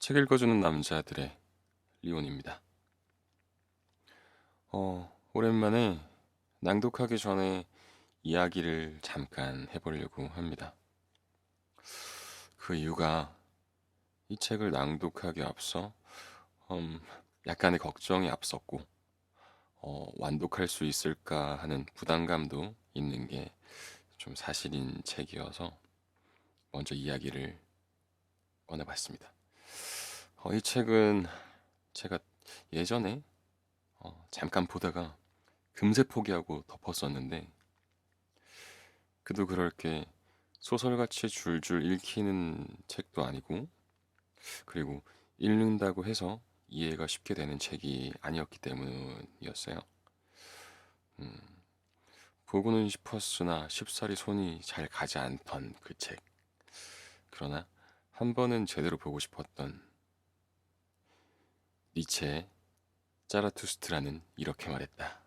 책 읽어주는 남자들의 리온입니다. 오랜만에 낭독하기 전에 이야기를 잠깐 해보려고 합니다. 그 이유가 이 책을 낭독하기 앞서 음, 약간의 걱정이 앞섰고 완독할 수 있을까 하는 부담감도 있는 게 좀 사실인 책이어서 먼저 이야기를 꺼내봤습니다. 이 책은 제가 예전에 잠깐 보다가 금세 포기하고 덮었었는데 그도 그럴 게 소설같이 줄줄 읽히는 책도 아니고 그리고 읽는다고 해서 이해가 쉽게 되는 책이 아니었기 때문이었어요. 음, 보고는 싶었으나 쉽사리 손이 잘 가지 않던 그 책. 그러나 한 번은 제대로 보고 싶었던 니체의 짜라투스트라는 이렇게 말했다.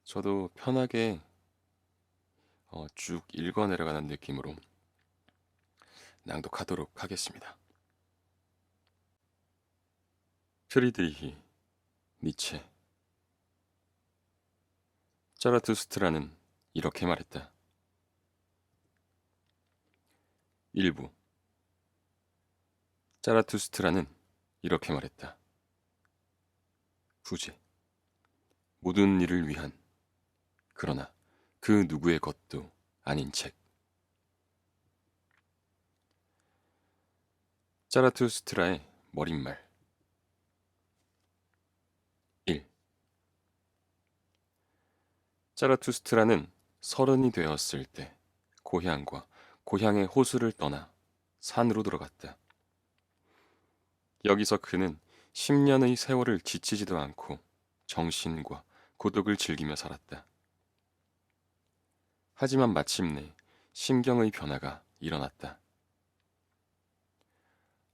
저도 편하게 쭉 읽어 내려가는 느낌으로 낭독하도록 하겠습니다. 프리드리히 니체 짜라투스트라는 이렇게 말했다. 일부 짜라투스트라는 이렇게 말했다. 부재 모든 일을 위한 그러나 그 누구의 것도 아닌 책. 짜라투스트라의 머릿말 1. 짜라투스트라는 서른이 되었을 때 고향과 고향의 호수를 떠나 산으로 들어갔다. 여기서 그는 10년의 세월을 지치지도 않고 정신과 고독을 즐기며 살았다. 하지만 마침내 심경의 변화가 일어났다.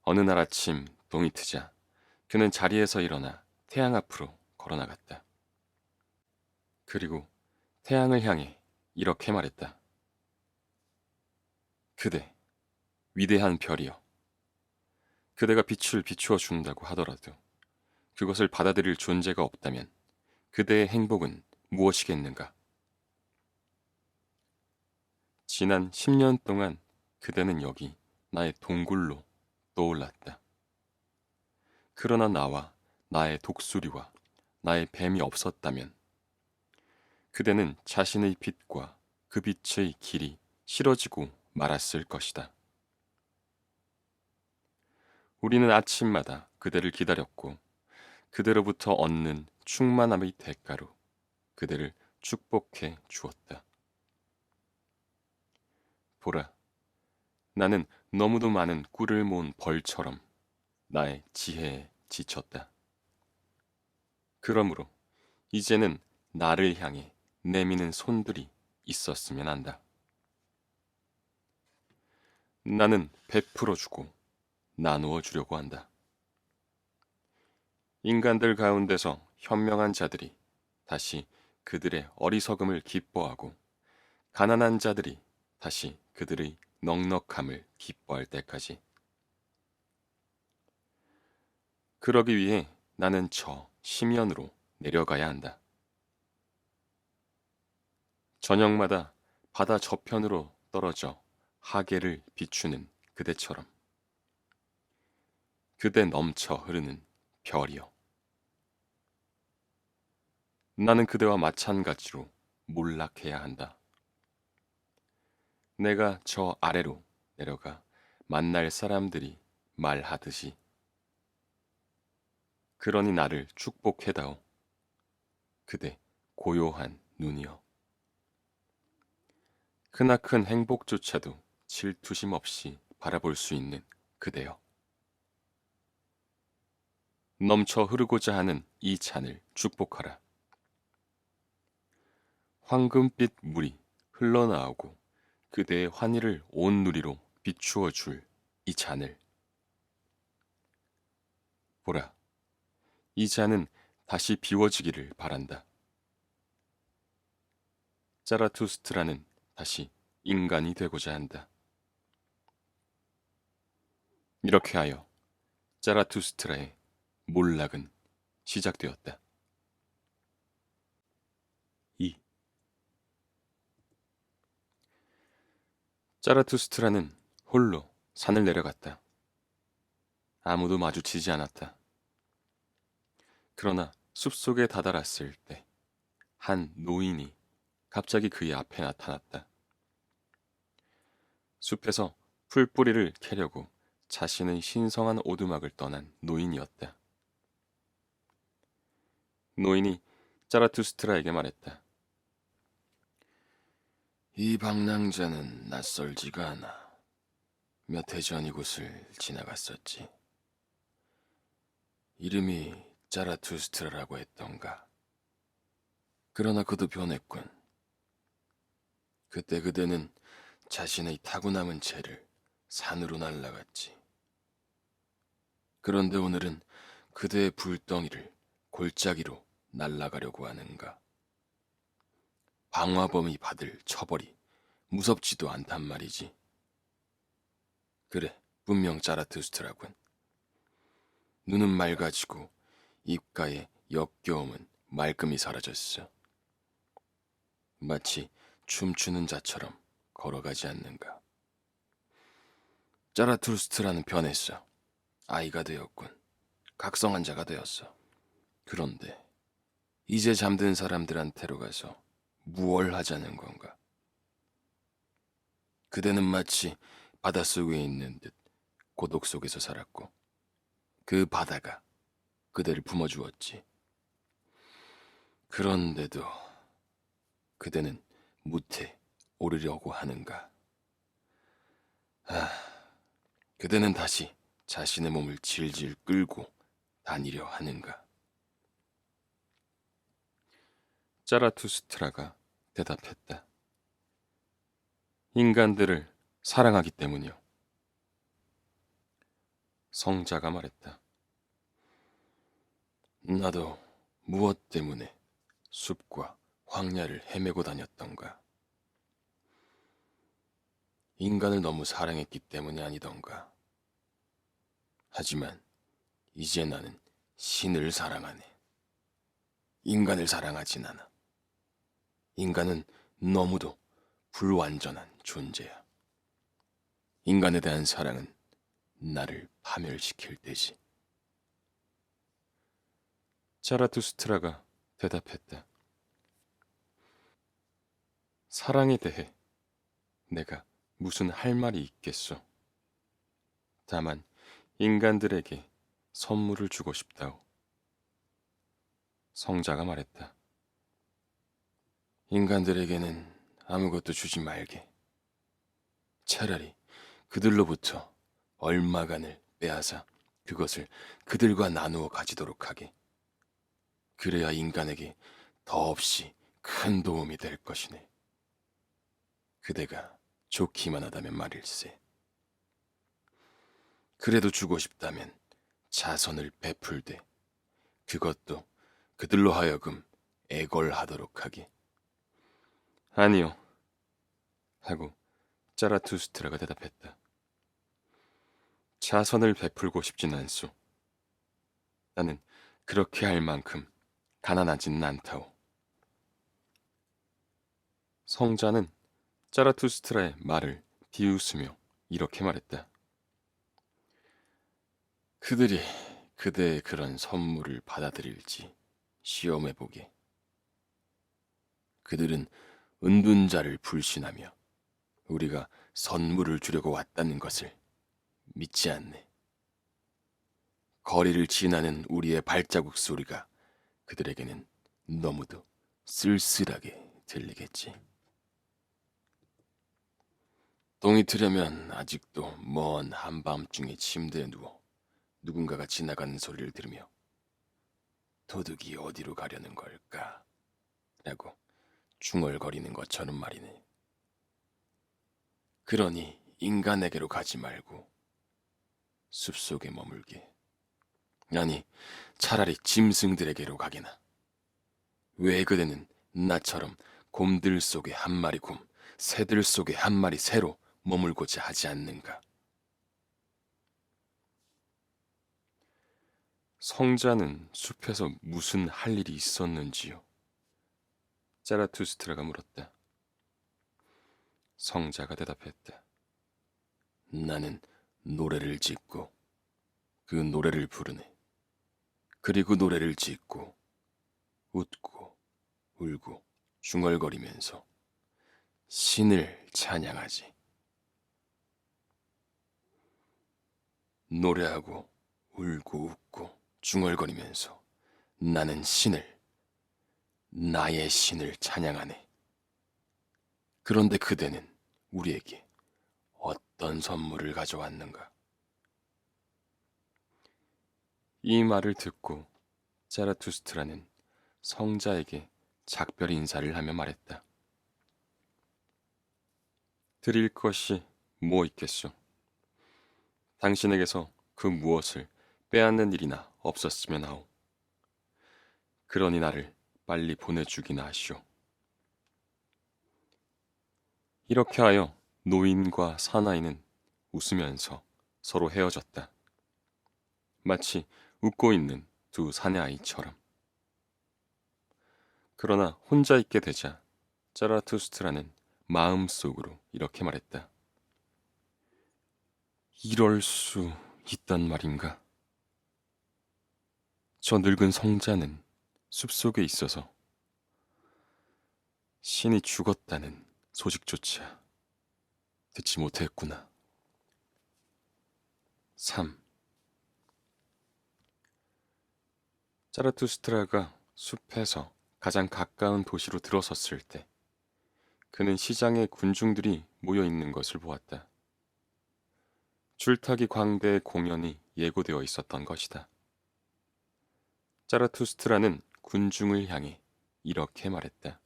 어느 날 아침 동이 트자 그는 자리에서 일어나 태양 앞으로 걸어나갔다. 그리고 태양을 향해 이렇게 말했다. 그대, 위대한 별이여. 그대가 빛을 비추어 준다고 하더라도 그것을 받아들일 존재가 없다면 그대의 행복은 무엇이겠는가? 지난 10년 동안 그대는 여기 나의 동굴로 떠올랐다. 그러나 나와 나의 독수리와 나의 뱀이 없었다면 그대는 자신의 빛과 그 빛의 길이 싫어지고 말았을 것이다. 우리는 아침마다 그대를 기다렸고 그대로부터 얻는 충만함의 대가로 그대를 축복해 주었다. 보라, 나는 너무도 많은 꿀을 모은 벌처럼 나의 지혜에 지쳤다. 그러므로 이제는 나를 향해 내미는 손들이 있었으면 한다. 나는 베풀어 주고 나누어 주려고 한다. 인간들 가운데서 현명한 자들이 다시 그들의 어리석음을 기뻐하고 가난한 자들이 다시 그들의 넉넉함을 기뻐할 때까지. 그러기 위해 나는 저 심연으로 내려가야 한다. 저녁마다 바다 저편으로 떨어져 하계를 비추는 그대처럼. 그대 넘쳐 흐르는 별이여. 나는 그대와 마찬가지로 몰락해야 한다. 내가 저 아래로 내려가 만날 사람들이 말하듯이. 그러니 나를 축복해다오. 그대 고요한 눈이여. 크나큰 행복조차도 질투심 없이 바라볼 수 있는 그대여. 넘쳐 흐르고자 하는 이 잔을 축복하라. 황금빛 물이 흘러나오고 그대의 환희를 온 누리로 비추어 줄 이 잔을. 보라, 이 잔은 다시 비워지기를 바란다. 짜라투스트라는 다시 인간이 되고자 한다. 이렇게 하여 자라투스트라의 몰락은 시작되었다. 2. 자라투스트라는 홀로 산을 내려갔다. 아무도 마주치지 않았다. 그러나 숲속에 다다랐을 때 한 노인이 갑자기 그의 앞에 나타났다. 숲에서 풀뿌리를 캐려고 자신의 신성한 오두막을 떠난 노인이었다. 노인이 자라투스트라에게 말했다. 이 방랑자는 낯설지가 않아. 몇 해 전 이곳을 지나갔었지. 이름이 자라투스트라라고 했던가. 그러나 그도 변했군. 그때 그대는 자신의 타고 남은 채를 산으로 날라갔지. 그런데 오늘은 그대의 불덩이를 골짜기로 날아가려고 하는가. 방화범이 받을 처벌이 무섭지도 않단 말이지. 그래, 분명 자라투스트라군. 눈은 맑아지고 입가의 역겨움은 말끔히 사라졌어. 마치 춤추는 자처럼 걸어가지 않는가. 자라투스트라는 변했어. 아이가 되었군. 각성한 자가 되었어. 그런데 이제 잠든 사람들한테로 가서 무얼 하자는 건가? 그대는 마치 바닷속에 있는 듯 고독 속에서 살았고 그 바다가 그대를 품어주었지. 그런데도 그대는 무태 오르려고 하는가? 그대는 다시 자신의 몸을 질질 끌고 다니려 하는가? 자라투스트라가 대답했다. 인간들을 사랑하기 때문이요. 성자가 말했다. 나도 무엇 때문에 숲과 황야를 헤매고 다녔던가? 인간을 너무 사랑했기 때문이 아니던가? 하지만 이제 나는 신을 사랑하네. 인간을 사랑하진 않아. 인간은 너무도 불완전한 존재야. 인간에 대한 사랑은 나를 파멸시킬 때지. 자라투스트라가 대답했다. 사랑에 대해 내가 무슨 할 말이 있겠소. 다만 인간들에게 선물을 주고 싶다오. 성자가 말했다. 인간들에게는 아무것도 주지 말게. 차라리 그들로부터 얼마간을 빼앗아 그것을 그들과 나누어 가지도록 하게. 그래야 인간에게 더없이 큰 도움이 될 것이네. 그대가 좋기만 하다면 말일세. 그래도 주고 싶다면 자선을 베풀되 그것도 그들로 하여금 애걸하도록 하게. 아니요. 하고 자라투스트라가 대답했다. 자선을 베풀고 싶진 않소. 나는 그렇게 할 만큼 가난하진 않다오. 성자는 자라투스트라의 말을 비웃으며 이렇게 말했다. 그들이 그대의 그런 선물을 받아들일지 시험해보게. 그들은 은둔자를 불신하며 우리가 선물을 주려고 왔다는 것을 믿지 않네. 거리를 지나는 우리의 발자국 소리가 그들에게는 너무도 쓸쓸하게 들리겠지. 동이 트려면 아직도 먼 한밤중에 침대에 누워 누군가가 지나가는 소리를 들으며 도둑이 어디로 가려는 걸까? 라고 중얼거리는 것처럼 말이네. 그러니 인간에게로 가지 말고 숲속에 머물게. 아니, 차라리 짐승들에게로 가게나. 왜 그대는 나처럼 곰들 속에 한 마리 곰, 새들 속에 한 마리 새로 머물고자 하지 않는가? 성자는 숲에서 무슨 할 일이 있었는지요? 자라투스트라가 물었다. 성자가 대답했다. 나는 노래를 짓고 그 노래를 부르네. 그리고 노래를 짓고 웃고 울고 중얼거리면서 신을 찬양하지. 노래하고 울고 웃고 중얼거리면서 나는 나의 신을 찬양하네. 그런데 그대는 우리에게 어떤 선물을 가져왔는가? 이 말을 듣고 자라투스트라는 성자에게 작별 인사를 하며 말했다. 드릴 것이 뭐 있겠소? 당신에게서 그 무엇을 빼앗는 일이나 없었으면 하오. 그러니 나를 빨리 보내주기나 하시오. 이렇게 하여 노인과 사나이는 웃으면서 서로 헤어졌다. 마치 웃고 있는 두 사내 아이처럼. 그러나 혼자 있게 되자 자라투스트라는 마음속으로 이렇게 말했다. 이럴 수 있단 말인가? 저 늙은 성자는 숲속에 있어서 신이 죽었다는 소식조차 듣지 못했구나. 3. 자라투스트라가 숲에서 가장 가까운 도시로 들어섰을 때 그는 시장에 군중들이 모여 있는 것을 보았다. 줄타기 광대의 공연이 예고되어 있었던 것이다. 자라투스트라는 군중을 향해 이렇게 말했다.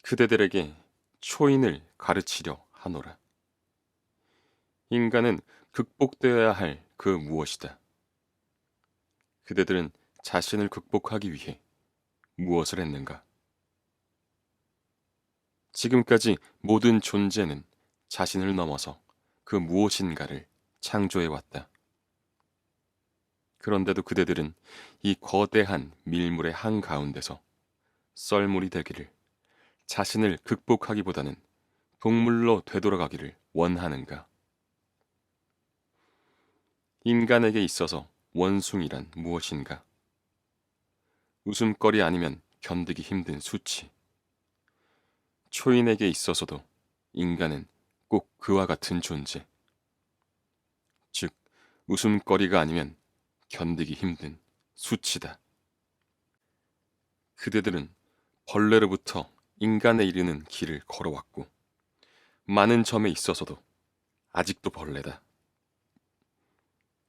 그대들에게 초인을 가르치려 하노라. 인간은 극복되어야 할 그 무엇이다. 그대들은 자신을 극복하기 위해 무엇을 했는가? 지금까지 모든 존재는 자신을 넘어서 그 무엇인가를 창조해왔다. 그런데도 그대들은 이 거대한 밀물의 한가운데서 썰물이 되기를, 자신을 극복하기보다는 동물로 되돌아가기를 원하는가? 인간에게 있어서 원숭이란 무엇인가? 웃음거리 아니면 견디기 힘든 수치. 초인에게 있어서도 인간은 꼭 그와 같은 존재. 즉, 웃음거리가 아니면 견디기 힘든 수치다. 그대들은 벌레로부터 인간에 이르는 길을 걸어왔고, 많은 점에 있어서도 아직도 벌레다.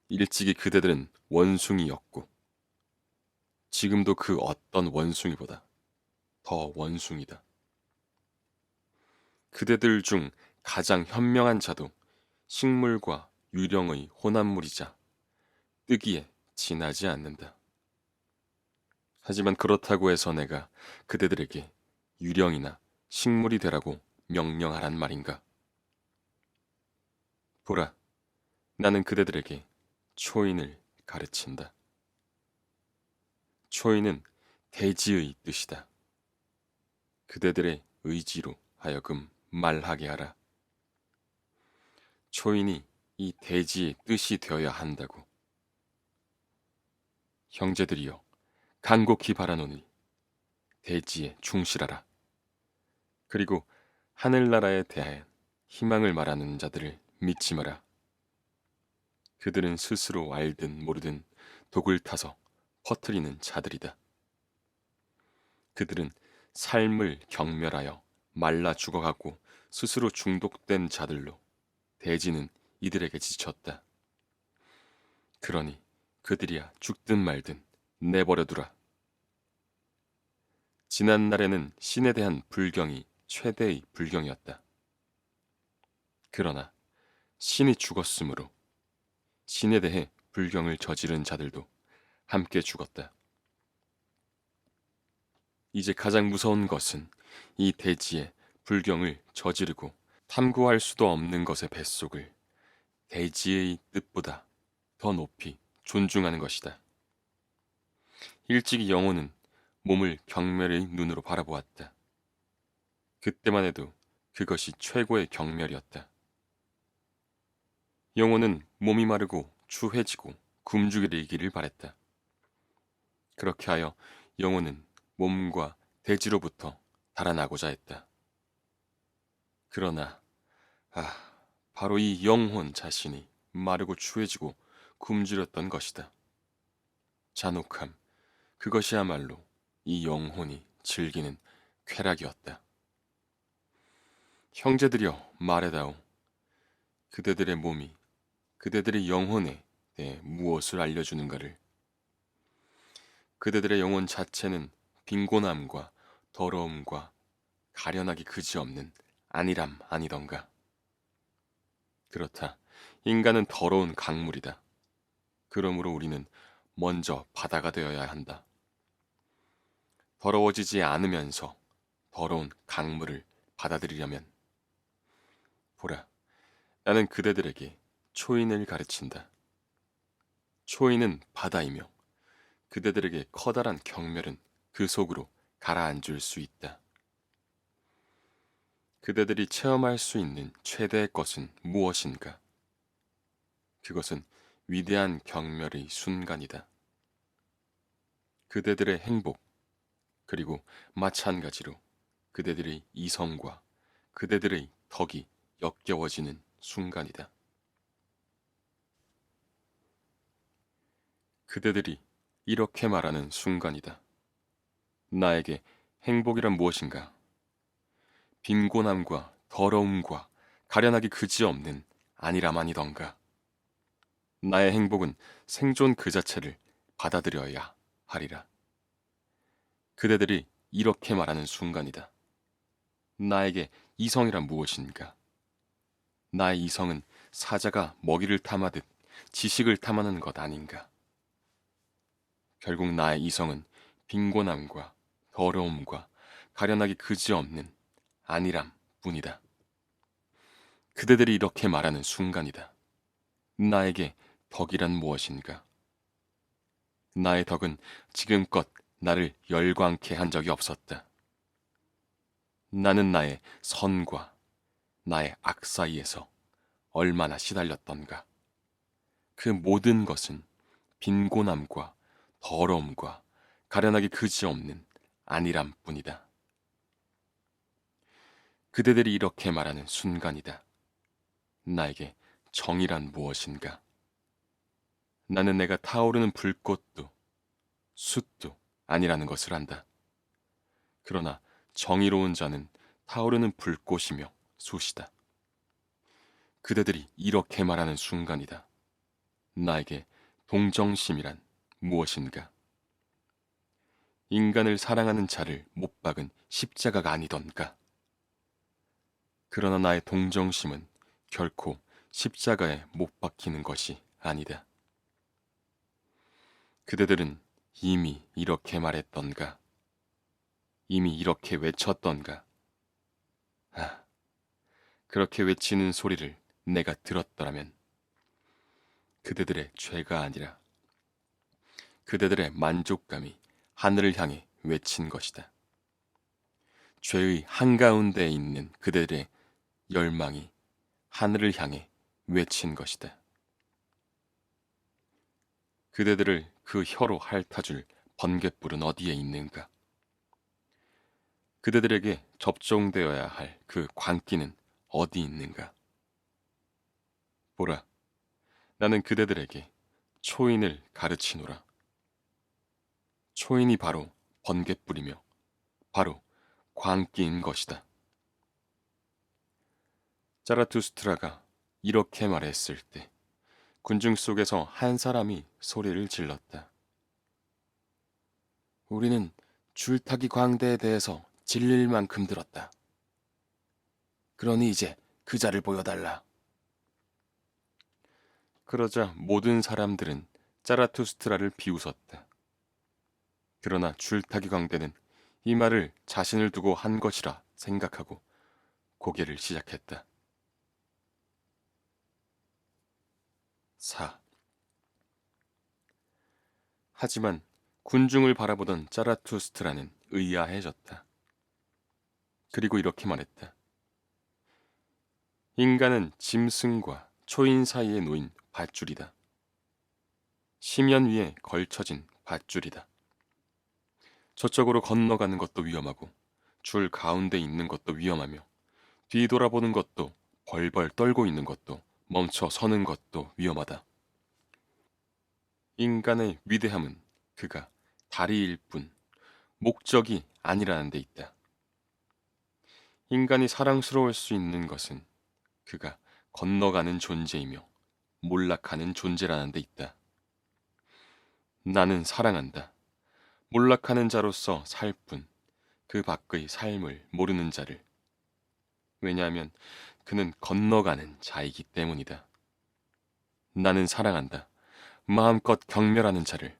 일찍이 그대들은 원숭이였고, 지금도 그 어떤 원숭이보다 더 원숭이다. 그대들 중 가장 현명한 자도 식물과 유령의 혼합물이자 뜨기에 지나지 않는다. 하지만 그렇다고 해서 내가 그대들에게 유령이나 식물이 되라고 명령하란 말인가? 보라, 나는 그대들에게 초인을 가르친다. 초인은 대지의 뜻이다. 그대들의 의지로 하여금 말하게 하라. 초인이 이 대지의 뜻이 되어야 한다고. 형제들이여, 간곡히 바라노니 대지에 충실하라. 그리고 하늘나라에 대하여 희망을 말하는 자들을 믿지 마라. 그들은 스스로 알든 모르든 독을 타서 퍼뜨리는 자들이다. 그들은 삶을 경멸하여 말라 죽어가고 스스로 중독된 자들로 대지는 이들에게 지쳤다. 그러니 그들이야 죽든 말든 내버려두라. 지난 날에는 신에 대한 불경이 최대의 불경이었다. 그러나 신이 죽었으므로 신에 대해 불경을 저지른 자들도 함께 죽었다. 이제 가장 무서운 것은 이 대지에 불경을 저지르고 탐구할 수도 없는 것의 뱃속을 대지의 뜻보다 더 높이 존중하는 것이다. 일찍이 영혼은 몸을 경멸의 눈으로 바라보았다. 그때만 해도 그것이 최고의 경멸이었다. 영혼은 몸이 마르고 추해지고 굶주리기를 바랬다. 그렇게 하여 영혼은 몸과 대지로부터 달아나고자 했다. 그러나 바로 이 영혼 자신이 마르고 추해지고 굶주렸던 것이다. 잔혹함, 그것이야말로 이 영혼이 즐기는 쾌락이었다. 형제들이여 말해다오. 그대들의 몸이 그대들의 영혼에 대해 무엇을 알려주는가를. 그대들의 영혼 자체는 빈곤함과 더러움과 가련하기 그지없는 안일함 아니던가. 그렇다. 인간은 더러운 강물이다. 그러므로 우리는 먼저 바다가 되어야 한다. 더러워지지 않으면서 더러운 강물을 받아들이려면. 보라, 나는 그대들에게 초인을 가르친다. 초인은 바다이며 그대들에게 커다란 경멸은 그 속으로 가라앉을 수 있다. 그대들이 체험할 수 있는 최대의 것은 무엇인가? 그것은 위대한 경멸의 순간이다. 그대들의 행복, 그리고 마찬가지로 그대들의 이성과 그대들의 덕이 역겨워지는 순간이다. 그대들이 이렇게 말하는 순간이다. 나에게 행복이란 무엇인가? 빈곤함과 더러움과 가련하기 그지없는 안일함아니던가. 나의 행복은 생존 그 자체를 받아들여야 하리라. 그대들이 이렇게 말하는 순간이다. 나에게 이성이란 무엇인가? 나의 이성은 사자가 먹이를 탐하듯 지식을 탐하는 것 아닌가? 결국 나의 이성은 빈곤함과 더러움과 가련하기 그지없는 안일함 뿐이다. 그대들이 이렇게 말하는 순간이다. 나에게 덕이란 무엇인가? 나의 덕은 지금껏 나를 열광케 한 적이 없었다. 나는 나의 선과 나의 악 사이에서 얼마나 시달렸던가. 그 모든 것은 빈곤함과 더러움과 가련하기 그지없는 안일함 뿐이다. 그대들이 이렇게 말하는 순간이다. 나에게 정의란 무엇인가? 나는 내가 타오르는 불꽃도 숯도 아니라는 것을 안다. 그러나 정의로운 자는 타오르는 불꽃이며 숯이다. 그대들이 이렇게 말하는 순간이다. 나에게 동정심이란 무엇인가? 인간을 사랑하는 자를 못 박은 십자가가 아니던가. 그러나 나의 동정심은 결코 십자가에 못 박히는 것이 아니다. 그대들은 이미 이렇게 말했던가? 이미 이렇게 외쳤던가? 그렇게 외치는 소리를 내가 들었더라면 그대들의 죄가 아니라 그대들의 만족감이 하늘을 향해 외친 것이다. 죄의 한가운데에 있는 그대들의 열망이 하늘을 향해 외친 것이다. 그대들을 그 혀로 핥아줄 번갯불은 어디에 있는가? 그대들에게 접종되어야 할 그 광기는 어디 있는가? 보라, 나는 그대들에게 초인을 가르치노라. 초인이 바로 번갯불이며 바로 광기인 것이다. 자라투스트라가 이렇게 말했을 때 군중 속에서 한 사람이 소리를 질렀다. 우리는 줄타기 광대에 대해서 질릴 만큼 들었다. 그러니 이제 그 자를 보여달라. 그러자 모든 사람들은 자라투스트라를 비웃었다. 그러나 줄타기 광대는 이 말을 자신을 두고 한 것이라 생각하고 고개를 시작했다. 4. 하지만 군중을 바라보던 짜라투스트라는 의아해졌다. 그리고 이렇게 말했다. 인간은 짐승과 초인 사이에 놓인 밧줄이다. 심연 위에 걸쳐진 밧줄이다. 저쪽으로 건너가는 것도 위험하고 줄 가운데 있는 것도 위험하며 뒤돌아보는 것도 벌벌 떨고 있는 것도 멈춰 서는 것도 위험하다. 인간의 위대함은 그가 다리일 뿐 목적이 아니라는 데 있다. 인간이 사랑스러울 수 있는 것은 그가 건너가는 존재이며 몰락하는 존재라는 데 있다. 나는 사랑한다. 몰락하는 자로서 살 뿐 그 밖의 삶을 모르는 자를. 왜냐하면 그는 건너가는 자이기 때문이다. 나는 사랑한다. 마음껏 경멸하는 자를.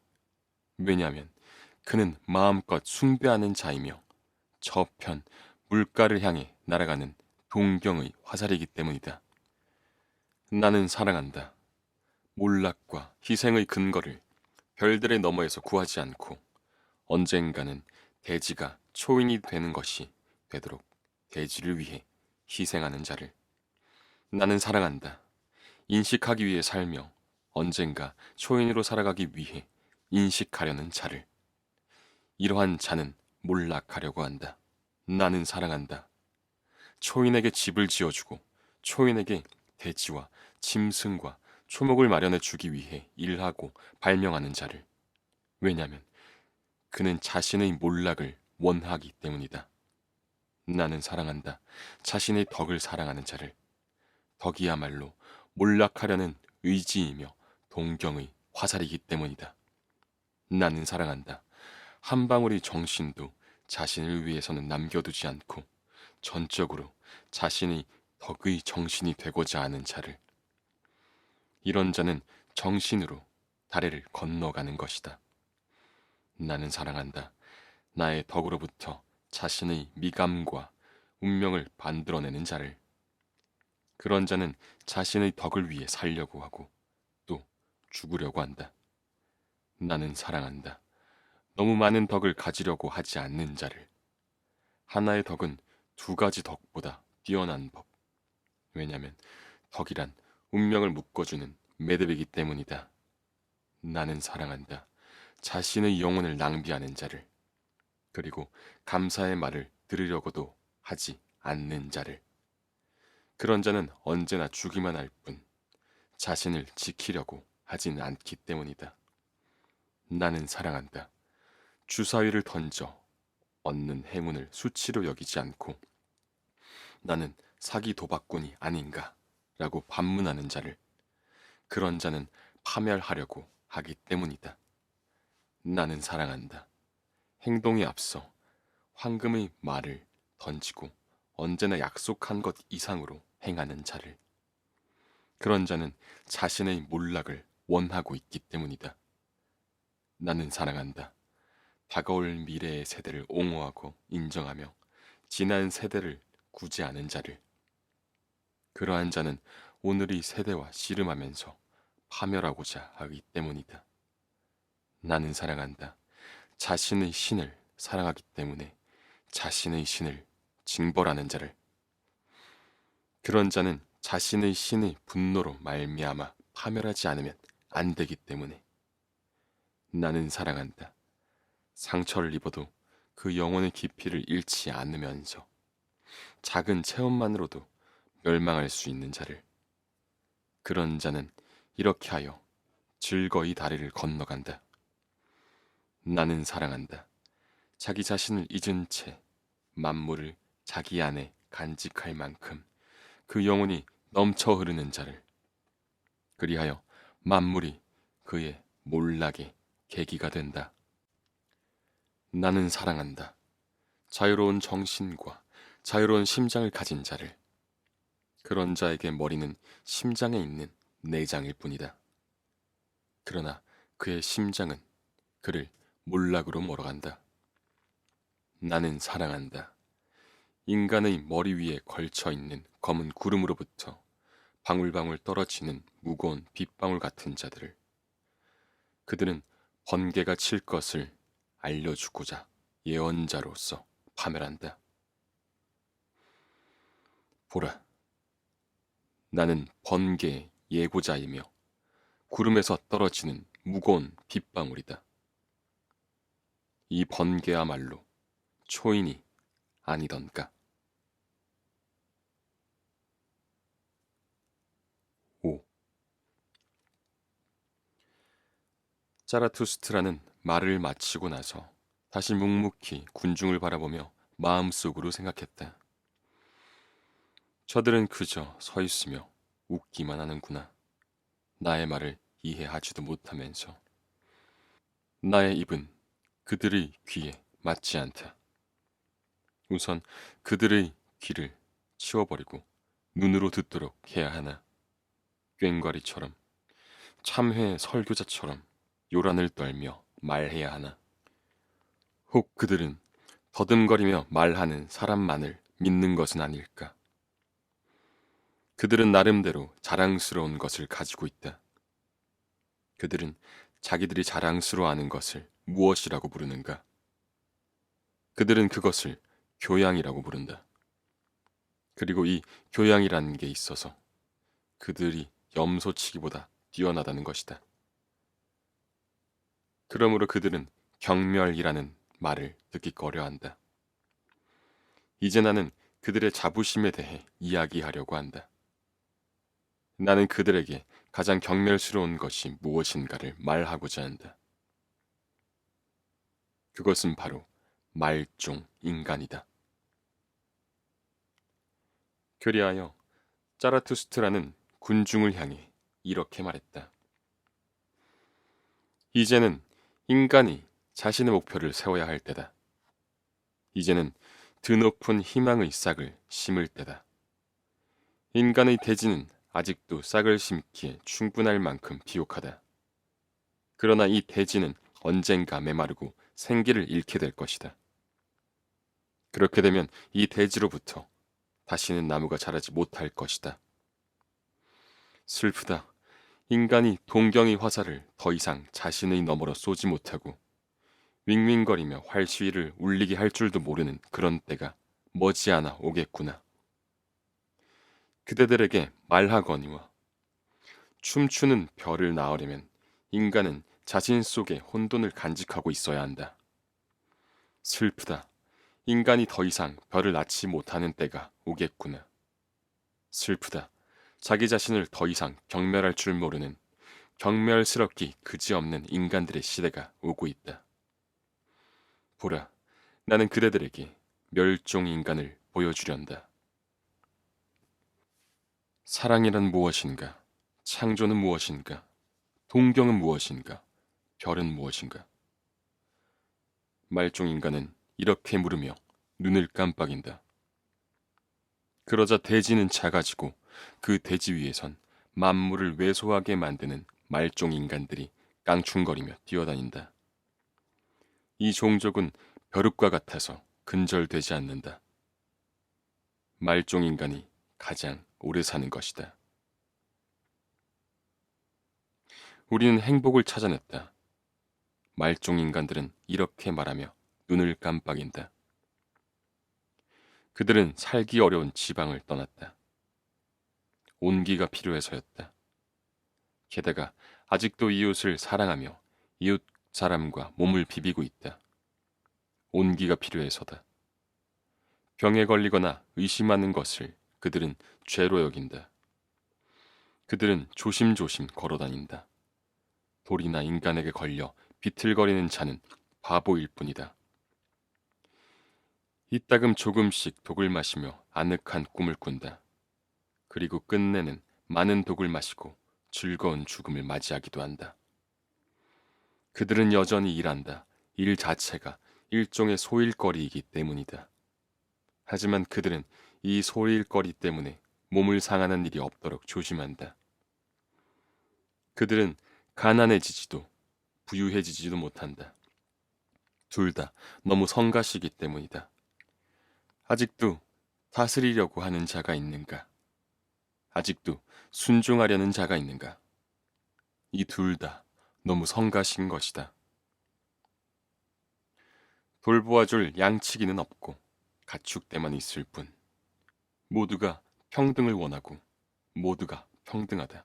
왜냐하면 그는 마음껏 숭배하는 자이며 저편 물가를 향해 날아가는 동경의 화살이기 때문이다. 나는 사랑한다. 몰락과 희생의 근거를 별들의 너머에서 구하지 않고 언젠가는 대지가 초인이 되는 것이 되도록 대지를 위해 희생하는 자를. 나는 사랑한다. 인식하기 위해 살며 언젠가 초인으로 살아가기 위해 인식하려는 자를. 이러한 자는 몰락하려고 한다. 나는 사랑한다. 초인에게 집을 지어주고 초인에게 대지와 짐승과 초목을 마련해 주기 위해 일하고 발명하는 자를. 왜냐하면 그는 자신의 몰락을 원하기 때문이다. 나는 사랑한다. 자신의 덕을 사랑하는 자를. 덕이야말로 몰락하려는 의지이며 동경의 화살이기 때문이다. 나는 사랑한다. 한 방울의 정신도 자신을 위해서는 남겨두지 않고 전적으로 자신의 덕의 정신이 되고자 하는 자를. 이런 자는 정신으로 다리를 건너가는 것이다. 나는 사랑한다. 나의 덕으로부터 자신의 미감과 운명을 만들어내는 자를. 그런 자는 자신의 덕을 위해 살려고 하고 또 죽으려고 한다. 나는 사랑한다. 너무 많은 덕을 가지려고 하지 않는 자를. 하나의 덕은 두 가지 덕보다 뛰어난 법. 왜냐하면 덕이란 운명을 묶어주는 매듭이기 때문이다. 나는 사랑한다. 자신의 영혼을 낭비하는 자를. 그리고 감사의 말을 들으려고도 하지 않는 자를. 그런 자는 언제나 주기만 할 뿐 자신을 지키려고 하지는 않기 때문이다. 나는 사랑한다. 주사위를 던져 얻는 행운을 수치로 여기지 않고 나는 사기 도박꾼이 아닌가 라고 반문하는 자를. 그런 자는 파멸하려고 하기 때문이다. 나는 사랑한다. 행동에 앞서 황금의 말을 던지고 언제나 약속한 것 이상으로 행하는 자를. 그런 자는 자신의 몰락을 원하고 있기 때문이다. 나는 사랑한다. 다가올 미래의 세대를 옹호하고 인정하며 지난 세대를 구제하는 자를. 그러한 자는 오늘의 세대와 씨름하면서 파멸하고자 하기 때문이다. 나는 사랑한다. 자신의 신을 사랑하기 때문에 자신의 신을 징벌하는 자를. 그런 자는 자신의 신의 분노로 말미암아 파멸하지 않으면 안 되기 때문에. 나는 사랑한다. 상처를 입어도 그 영혼의 깊이를 잃지 않으면서 작은 체험만으로도 멸망할 수 있는 자를. 그런 자는 이렇게 하여 즐거이 다리를 건너간다. 나는 사랑한다. 자기 자신을 잊은 채 만물을 자기 안에 간직할 만큼 그 영혼이 넘쳐 흐르는 자를. 그리하여 만물이 그의 몰락의 계기가 된다. 나는 사랑한다. 자유로운 정신과 자유로운 심장을 가진 자를. 그런 자에게 머리는 심장에 있는 내장일 뿐이다. 그러나 그의 심장은 그를 몰락으로 몰아간다. 나는 사랑한다. 인간의 머리 위에 걸쳐 있는 검은 구름으로부터 방울방울 떨어지는 무거운 빗방울 같은 자들을. 그들은 번개가 칠 것을 알려주고자 예언자로서 파멸한다. 보라, 나는 번개의 예고자이며 구름에서 떨어지는 무거운 빗방울이다. 이 번개야말로 초인이 아니던가. 5. 자라투스트라는 말을 마치고 나서 다시 묵묵히 군중을 바라보며 마음속으로 생각했다. 저들은 그저 서 있으며 웃기만 하는구나. 나의 말을 이해하지도 못하면서. 나의 입은 그들의 귀에 맞지 않다. 우선 그들의 귀를 치워버리고 눈으로 듣도록 해야 하나. 꽹과리처럼, 참회 설교자처럼 요란을 떨며 말해야 하나. 혹 그들은 더듬거리며 말하는 사람만을 믿는 것은 아닐까. 그들은 나름대로 자랑스러운 것을 가지고 있다. 그들은 자기들이 자랑스러워하는 것을 무엇이라고 부르는가? 그들은 그것을 교양이라고 부른다. 그리고 이 교양이라는 게 있어서 그들이 염소치기보다 뛰어나다는 것이다. 그러므로 그들은 경멸이라는 말을 듣기 꺼려한다. 이제 나는 그들의 자부심에 대해 이야기하려고 한다. 나는 그들에게 가장 경멸스러운 것이 무엇인가를 말하고자 한다. 그것은 바로 말종 인간이다. 그리하여 자라투스트라는 군중을 향해 이렇게 말했다. 이제는 인간이 자신의 목표를 세워야 할 때다. 이제는 드높은 희망의 싹을 심을 때다. 인간의 대지는 아직도 싹을 심기에 충분할 만큼 비옥하다. 그러나 이 대지는 언젠가 메마르고 생기를 잃게 될 것이다. 그렇게 되면 이 대지로부터 다시는 나무가 자라지 못할 것이다. 슬프다. 인간이 동경의 화살을 더 이상 자신의 너머로 쏘지 못하고 윙윙거리며 활시위를 울리게 할 줄도 모르는 그런 때가 머지않아 오겠구나. 그대들에게 말하거니와 춤추는 별을 낳으려면 인간은 자신 속에 혼돈을 간직하고 있어야 한다. 슬프다. 인간이 더 이상 별을 낳지 못하는 때가 오겠구나. 슬프다. 자기 자신을 더 이상 경멸할 줄 모르는 경멸스럽기 그지없는 인간들의 시대가 오고 있다. 보라, 나는 그대들에게 멸종 인간을 보여주련다. 사랑이란 무엇인가? 창조는 무엇인가? 동경은 무엇인가? 별은 무엇인가? 말종 인간은 이렇게 물으며 눈을 깜빡인다. 그러자 대지는 작아지고 그 대지 위에선 만물을 왜소하게 만드는 말종 인간들이 깡충거리며 뛰어다닌다. 이 종족은 벼룩과 같아서 근절되지 않는다. 말종 인간이 가장 오래 사는 것이다. 우리는 행복을 찾아냈다. 말종 인간들은 이렇게 말하며 눈을 깜빡인다. 그들은 살기 어려운 지방을 떠났다. 온기가 필요해서였다. 게다가 아직도 이웃을 사랑하며 이웃 사람과 몸을 비비고 있다. 온기가 필요해서다. 병에 걸리거나 의심하는 것을 그들은 죄로 여긴다. 그들은 조심조심 걸어다닌다. 돌이나 인간에게 걸려 비틀거리는 자는 바보일 뿐이다. 이따금 조금씩 독을 마시며 아늑한 꿈을 꾼다. 그리고 끝내는 많은 독을 마시고 즐거운 죽음을 맞이하기도 한다. 그들은 여전히 일한다. 일 자체가 일종의 소일거리이기 때문이다. 하지만 그들은 이 소일거리 때문에 몸을 상하는 일이 없도록 조심한다. 그들은 가난해지지도 부유해지지도 못한다. 둘 다 너무 성가시기 때문이다. 아직도 다스리려고 하는 자가 있는가? 아직도 순종하려는 자가 있는가? 이 둘 다 너무 성가신 것이다. 돌보아줄 양치기는 없고 가축대만 있을 뿐. 모두가 평등을 원하고 모두가 평등하다.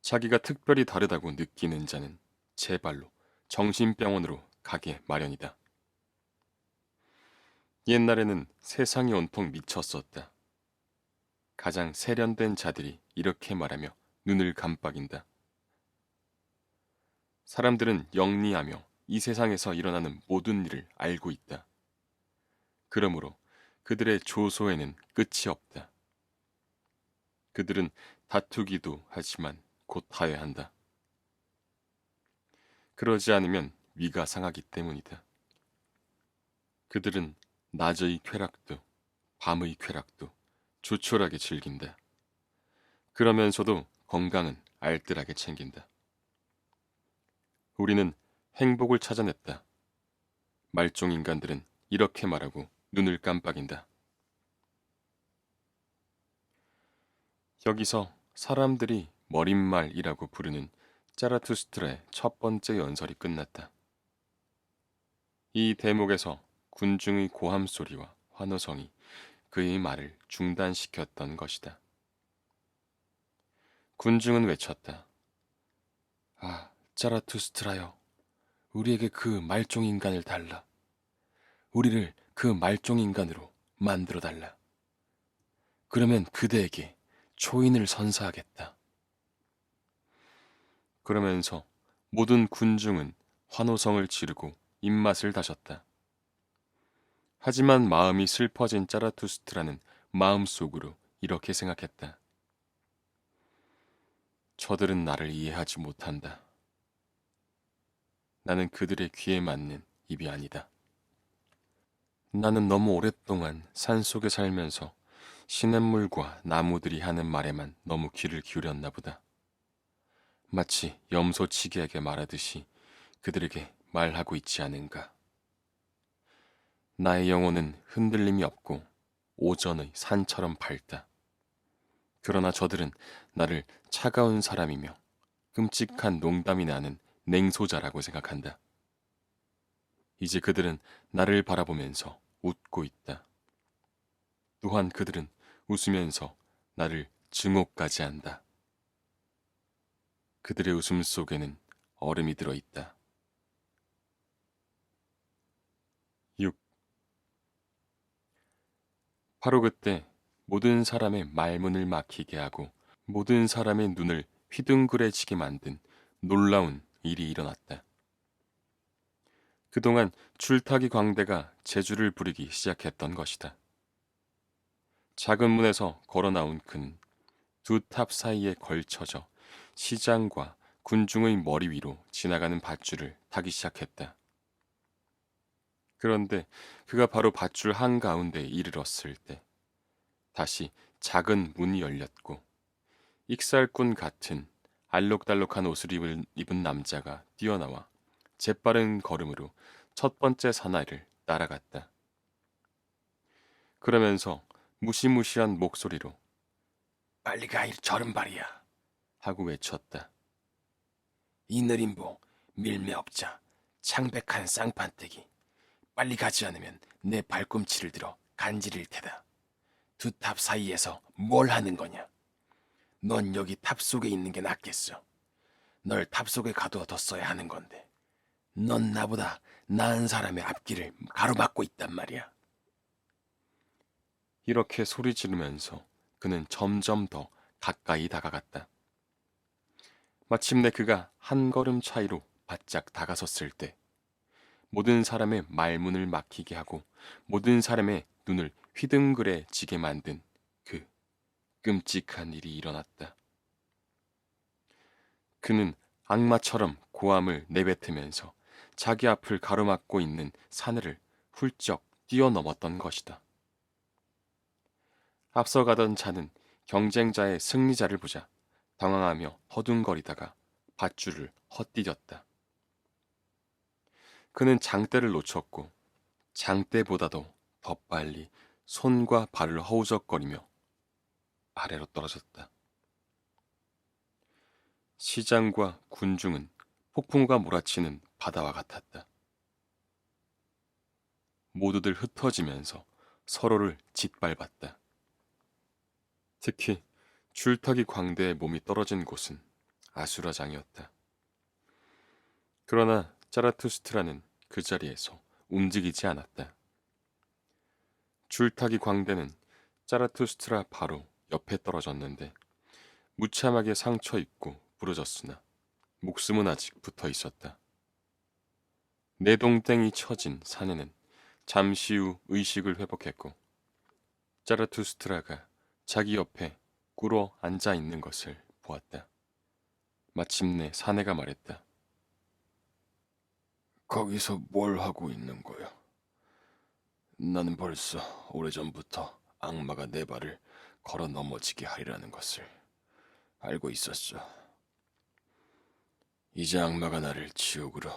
자기가 특별히 다르다고 느끼는 자는 제발로 정신병원으로 가게 마련이다. 옛날에는 세상이 온통 미쳤었다. 가장 세련된 자들이 이렇게 말하며 눈을 깜빡인다. 사람들은 영리하며 이 세상에서 일어나는 모든 일을 알고 있다. 그러므로 그들의 조소에는 끝이 없다. 그들은 다투기도 하지만 곧 하야한다. 그러지 않으면 위가 상하기 때문이다. 그들은 낮의 쾌락도 밤의 쾌락도 조촐하게 즐긴다. 그러면서도 건강은 알뜰하게 챙긴다. 우리는 행복을 찾아냈다. 말종 인간들은 이렇게 말하고 눈을 깜빡인다. 여기서 사람들이 머릿말이라고 부르는 짜라투스트라의 첫 번째 연설이 끝났다. 이 대목에서 군중의 고함 소리와 환호성이 그의 말을 중단시켰던 것이다. 군중은 외쳤다. 아, 짜라투스트라여, 우리에게 그 말종 인간을 달라. 우리를 그 말종 인간으로 만들어 달라. 그러면 그대에게 초인을 선사하겠다. 그러면서 모든 군중은 환호성을 지르고 입맛을 다졌다. 하지만 마음이 슬퍼진 짜라투스트라는 마음속으로 이렇게 생각했다. 저들은 나를 이해하지 못한다. 나는 그들의 귀에 맞는 입이 아니다. 나는 너무 오랫동안 산속에 살면서 시냇물과 나무들이 하는 말에만 너무 귀를 기울였나 보다. 마치 염소치기에게 말하듯이 그들에게 말하고 있지 않은가. 나의 영혼은 흔들림이 없고 오전의 산처럼 밝다. 그러나 저들은 나를 차가운 사람이며 끔찍한 농담이 나는 냉소자라고 생각한다. 이제 그들은 나를 바라보면서 웃고 있다. 또한 그들은 웃으면서 나를 증오까지 한다. 그들의 웃음 속에는 얼음이 들어있다. 6. 바로 그때 모든 사람의 말문을 막히게 하고 모든 사람의 눈을 휘둥그레지게 만든 놀라운 일이 일어났다. 그동안 줄타기 광대가 재주를 부리기 시작했던 것이다. 작은 문에서 걸어 나온 그는 두 탑 사이에 걸쳐져 시장과 군중의 머리 위로 지나가는 밧줄을 타기 시작했다. 그런데 그가 바로 밧줄 한가운데에 이르렀을 때 다시 작은 문이 열렸고 익살꾼 같은 알록달록한 옷을 입은 남자가 뛰어나와 재빠른 걸음으로 첫 번째 사나이를 따라갔다. 그러면서 무시무시한 목소리로 빨리 가, 이 저른발이야 하고 외쳤다. 이 느림보, 밀매업자, 창백한 쌍판떼기, 빨리 가지 않으면 내 발꿈치를 들어 간지릴 테다. 두 탑 사이에서 뭘 하는 거냐? 넌 여기 탑 속에 있는 게 낫겠어. 널 탑 속에 가두어뒀어야 하는 건데. 넌 나보다 나은 사람의 앞길을 가로막고 있단 말이야. 이렇게 소리 지르면서 그는 점점 더 가까이 다가갔다. 마침내 그가 한 걸음 차이로 바짝 다가섰을 때 모든 사람의 말문을 막히게 하고 모든 사람의 눈을 휘둥그레지게 만든 그 끔찍한 일이 일어났다. 그는 악마처럼 고함을 내뱉으면서 자기 앞을 가로막고 있는 사내를 훌쩍 뛰어넘었던 것이다. 앞서가던 자는 경쟁자의 승리자를 보자 당황하며 허둥거리다가 밧줄을 헛디뎠다. 그는 장대를 놓쳤고 장대보다도 더 빨리 손과 발을 허우적거리며 아래로 떨어졌다. 시장과 군중은 폭풍우가 몰아치는 바다와 같았다. 모두들 흩어지면서 서로를 짓밟았다. 특히 줄타기 광대의 몸이 떨어진 곳은 아수라장이었다. 그러나 자라투스트라는 그 자리에서 움직이지 않았다. 줄타기 광대는 자라투스트라 바로 옆에 떨어졌는데 무참하게 상처 입고 부러졌으나 목숨은 아직 붙어 있었다. 내동땡이 쳐진 사내는 잠시 후 의식을 회복했고 자라투스트라가 자기 옆에 꿇어 앉아 있는 것을 보았다. 마침내 사내가 말했다. 거기서 뭘 하고 있는 거야? 나는 벌써 오래전부터 악마가 내 발을 걸어 넘어지게 하리라는 것을 알고 있었어. 이제 악마가 나를 지옥으로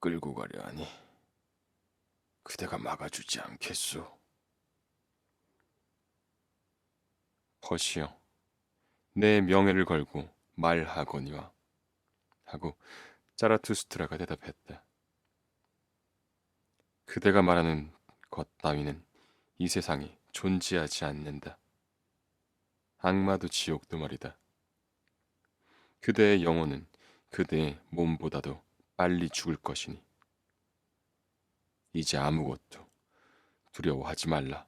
끌고 가려 하니 그대가 막아주지 않겠소? 벗이여, 내 명예를 걸고 말하거니와 하고 자라투스트라가 대답했다. 그대가 말하는 것 따위는 이 세상에 존재하지 않는다. 악마도 지옥도 말이다. 그대의 영혼은 그대의 몸보다도 빨리 죽을 것이니 이제 아무것도 두려워하지 말라.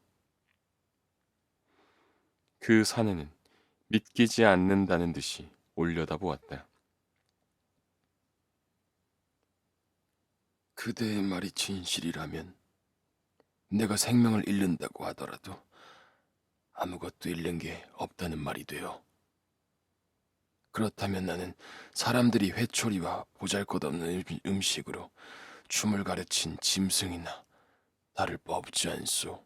그 사내는 믿기지 않는다는 듯이 올려다보았다. 그대의 말이 진실이라면 내가 생명을 잃는다고 하더라도 아무것도 잃는 게 없다는 말이 돼요. 그렇다면 나는 사람들이 회초리와 보잘것없는 음식으로 춤을 가르친 짐승이나 다를 바 없지 않소.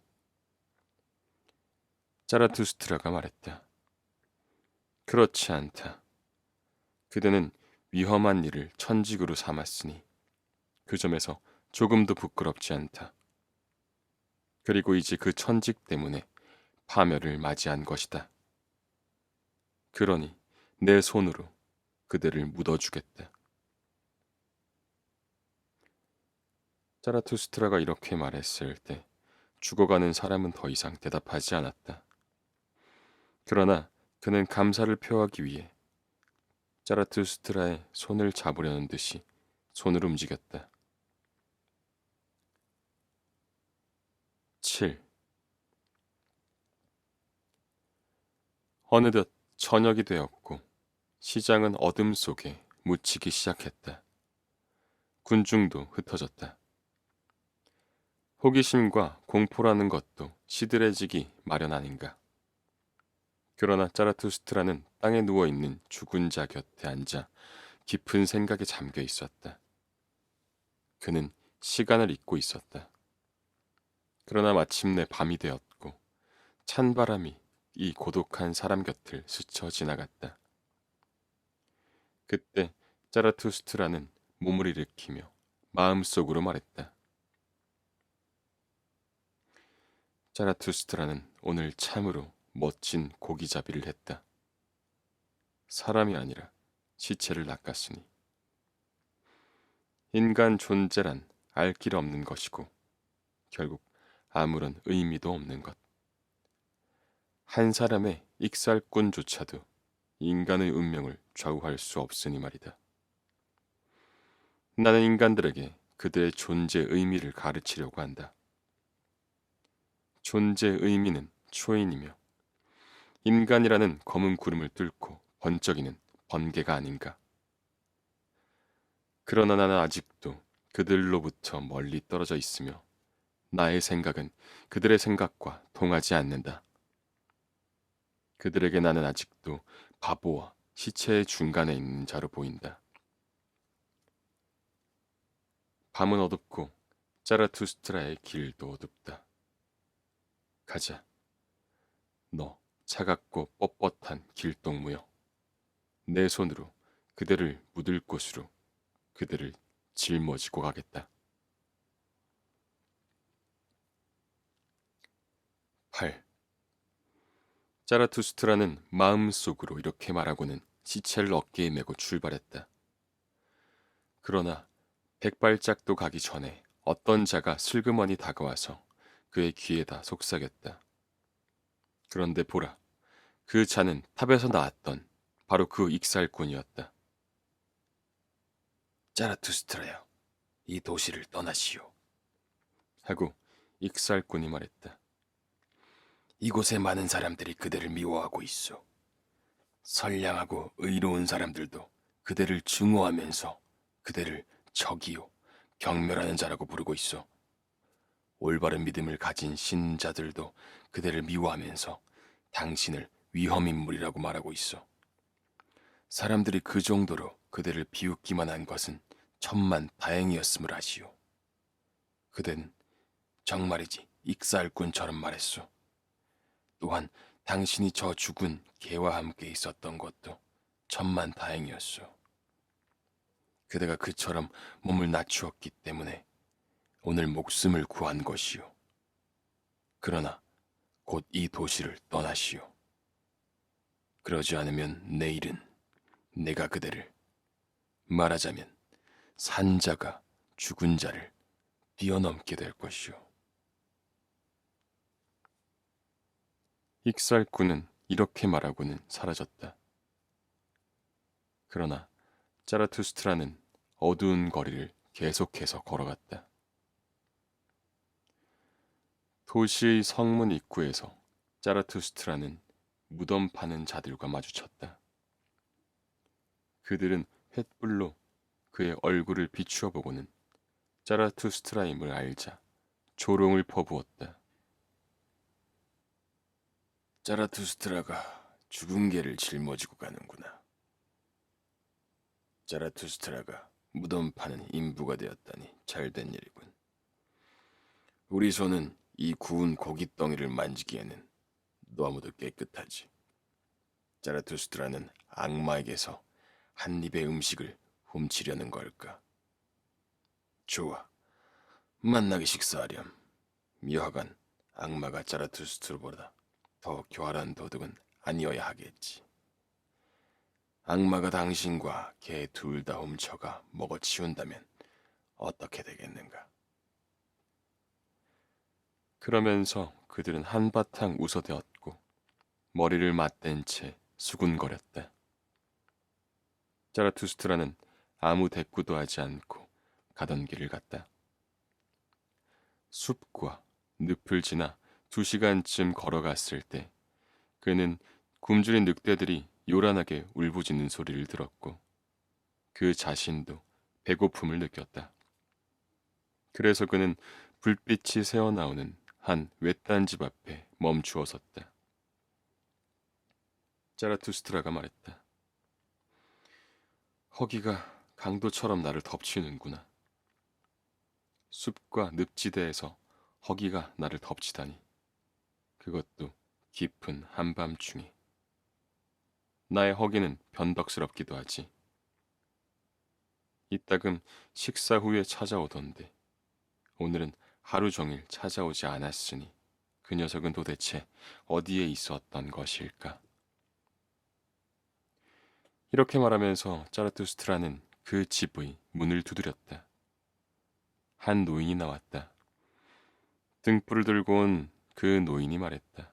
자라투스트라가 말했다. 그렇지 않다. 그대는 위험한 일을 천직으로 삼았으니 그 점에서 조금도 부끄럽지 않다. 그리고 이제 그 천직 때문에 파멸을 맞이한 것이다. 그러니 내 손으로 그대를 묻어주겠다. 자라투스트라가 이렇게 말했을 때 죽어가는 사람은 더 이상 대답하지 않았다. 그러나 그는 감사를 표하기 위해 자라투스트라의 손을 잡으려는 듯이 손을 움직였다. 7. 어느덧 저녁이 되었고 시장은 어둠 속에 묻히기 시작했다. 군중도 흩어졌다. 호기심과 공포라는 것도 시들해지기 마련 아닌가. 그러나 자라투스트라는 땅에 누워있는 죽은 자 곁에 앉아 깊은 생각에 잠겨 있었다. 그는 시간을 잊고 있었다. 그러나 마침내 밤이 되었고 찬바람이 이 고독한 사람 곁을 스쳐 지나갔다. 그때 자라투스트라는 몸을 일으키며 마음속으로 말했다. 자라투스트라는 오늘 참으로 멋진 고기잡이를 했다. 사람이 아니라 시체를 낚았으니. 인간 존재란 알 길 없는 것이고 결국 아무런 의미도 없는 것. 한 사람의 익살꾼조차도 인간의 운명을 좌우할 수 없으니 말이다. 나는 인간들에게 그들의 존재의 의미를 가르치려고 한다. 존재의 의미는 초인이며 인간이라는 검은 구름을 뚫고 번쩍이는 번개가 아닌가. 그러나 나는 아직도 그들로부터 멀리 떨어져 있으며 나의 생각은 그들의 생각과 통하지 않는다. 그들에게 나는 아직도 바보와 시체의 중간에 있는 자로 보인다. 밤은 어둡고 자라투스트라의 길도 어둡다. 가자. 너 차갑고 뻣뻣한 길동무여. 내 손으로 그대를 묻을 곳으로 그대를 짊어지고 가겠다. 8. 자라투스트라는 마음속으로 이렇게 말하고는 시체를 어깨에 메고 출발했다. 그러나 100발짝도 가기 전에 어떤 자가 슬그머니 다가와서 그의 귀에다 속삭였다. 그런데 보라, 그 자는 탑에서 나왔던 바로 그 익살꾼이었다. 자라투스트라여, 이 도시를 떠나시오. 하고 익살꾼이 말했다. 이곳에 많은 사람들이 그대를 미워하고 있어. 선량하고 의로운 사람들도 그대를 증오하면서 그대를 적이요, 경멸하는 자라고 부르고 있어. 올바른 믿음을 가진 신자들도 그대를 미워하면서 당신을 위험인물이라고 말하고 있어. 사람들이 그 정도로 그대를 비웃기만 한 것은 천만 다행이었음을 아시오. 그대는 정말이지 익살꾼처럼 말했소. 또한 당신이 저 죽은 개와 함께 있었던 것도 천만 다행이었소. 그대가 그처럼 몸을 낮추었기 때문에 오늘 목숨을 구한 것이오. 그러나 곧 이 도시를 떠나시오. 그러지 않으면 내일은 내가 그대를, 말하자면 산자가 죽은 자를 뛰어넘게 될 것이오. 익살꾼은 이렇게 말하고는 사라졌다. 그러나 자라투스트라는 어두운 거리를 계속해서 걸어갔다. 도시의 성문 입구에서 자라투스트라는 무덤 파는 자들과 마주쳤다. 그들은 횃불로 그의 얼굴을 비추어 보고는 자라투스트라임을 알자 조롱을 퍼부었다. 자라투스트라가 죽은 개를 짊어지고 가는구나. 자라투스트라가 무덤 파는 인부가 되었다니 잘된 일이군. 우리 손은 이 구운 고깃덩이를 만지기에는 너무도 깨끗하지. 자라투스트라는 악마에게서 한 입의 음식을 훔치려는 걸까? 좋아, 만나게 식사하렴. 여하간 악마가 자라투스트라보다 더 교활한 도둑은 아니어야 하겠지. 악마가 당신과 개 둘 다 훔쳐가 먹어치운다면 어떻게 되겠는가? 그러면서 그들은 한바탕 웃어대었고 머리를 맞댄 채 수군거렸다. 자라투스트라는 아무 대꾸도 하지 않고 가던 길을 갔다. 숲과 늪을 지나 2시간쯤 걸어갔을 때 그는 굶주린 늑대들이 요란하게 울부짖는 소리를 들었고 그 자신도 배고픔을 느꼈다. 그래서 그는 불빛이 새어나오는 한 외딴 집 앞에 멈추어 섰다. 자라투스트라가 말했다. 허기가 강도처럼 나를 덮치는구나. 숲과 늪지대에서 허기가 나를 덮치다니. 그것도 깊은 한밤중에. 나의 허기는 변덕스럽기도 하지. 이따금 식사 후에 찾아오던데 오늘은 하루 종일 찾아오지 않았으니 그 녀석은 도대체 어디에 있었던 것일까? 이렇게 말하면서 자라투스트라는 그 집의 문을 두드렸다. 한 노인이 나왔다. 등불을 들고 온 그 노인이 말했다.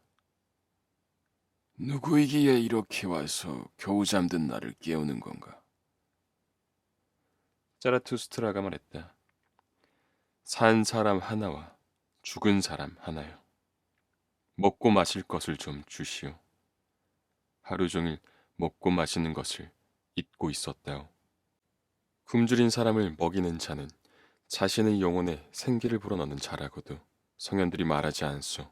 누구이기에 이렇게 와서 겨우 잠든 나를 깨우는 건가? 자라투스트라가 말했다. 산 사람 하나와 죽은 사람 하나요. 먹고 마실 것을 좀 주시오. 하루 종일 먹고 마시는 것을 잊고 있었다오. 굶주린 사람을 먹이는 자는 자신의 영혼에 생기를 불어넣는 자라고도 성현들이 말하지 않소.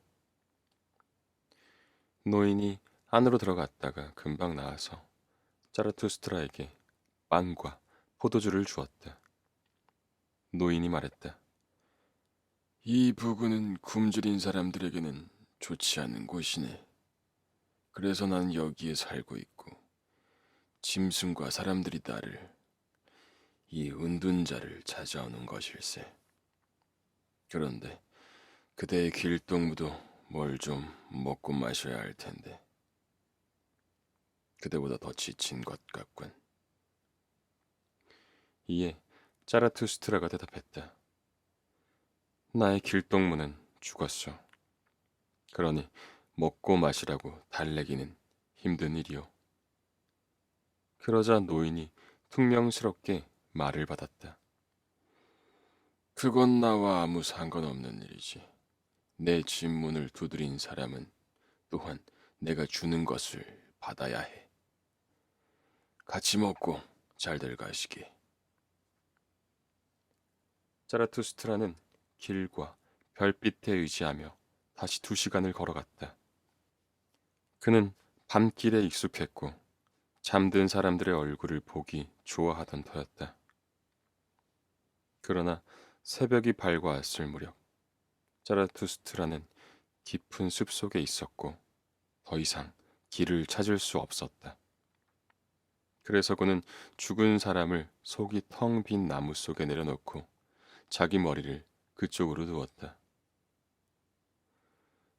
노인이 안으로 들어갔다가 금방 나와서 자라투스트라에게 빵과 포도주를 주었다. 노인이 말했다. 이 부근은 굶주린 사람들에게는 좋지 않은 곳이네. 그래서 난 여기에 살고 있고 짐승과 사람들이 나를, 이 은둔자를 찾아오는 것일세. 그런데 그대의 길동무도 뭘 좀 먹고 마셔야 할 텐데 그대보다 더 지친 것 같군. 이에 자라투스트라가 대답했다. 나의 길동무는 죽었소. 그러니 먹고 마시라고 달래기는 힘든 일이오. 그러자 노인이 퉁명스럽게 말을 받았다. 그건 나와 아무 상관없는 일이지. 내 집문을 두드린 사람은 또한 내가 주는 것을 받아야 해. 같이 먹고 잘들 가시게. 자라투스트라는 길과 별빛에 의지하며 다시 2시간을 걸어갔다. 그는 밤길에 익숙했고 잠든 사람들의 얼굴을 보기 좋아하던 터였다. 그러나 새벽이 밝아왔을 무렵 자라투스트라는 깊은 숲속에 있었고 더 이상 길을 찾을 수 없었다. 그래서 그는 죽은 사람을 속이 텅 빈 나무 속에 내려놓고 자기 머리를 그쪽으로 누웠다.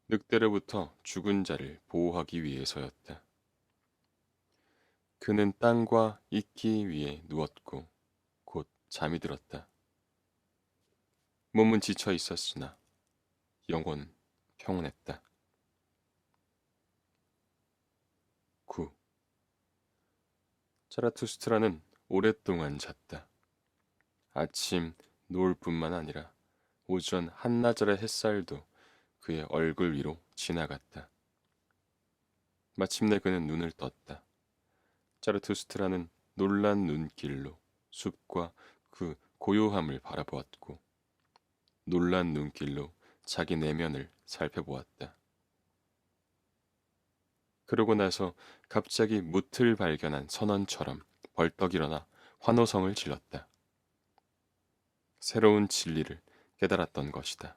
늑대로부터 죽은 자를 보호하기 위해서였다. 그는 땅과 이끼 위에 누웠고 곧 잠이 들었다. 몸은 지쳐 있었으나 영혼은 평온했다. 9. 자라투스트라는 오랫동안 잤다. 아침 노을뿐만 아니라 오전 한나절의 햇살도 그의 얼굴 위로 지나갔다. 마침내 그는 눈을 떴다. 자르투스트라는 놀란 눈길로 숲과 그 고요함을 바라보았고 놀란 눈길로 자기 내면을 살펴보았다. 그러고 나서 갑자기 무틀 발견한 선원처럼 벌떡 일어나 환호성을 질렀다. 새로운 진리를 깨달았던 것이다.